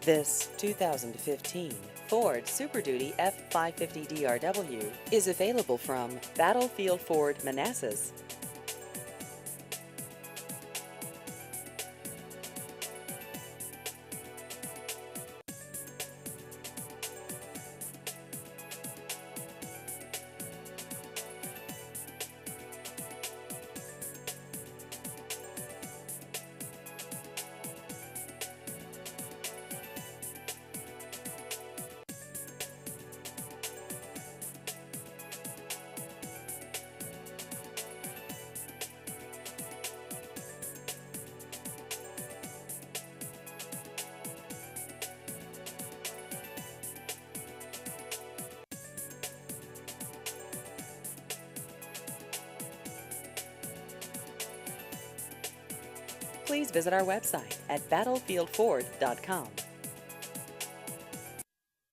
This 2015 Ford Super Duty F550 DRW is available from Battlefield Ford Manassas. Please visit our website at battlefieldford.com.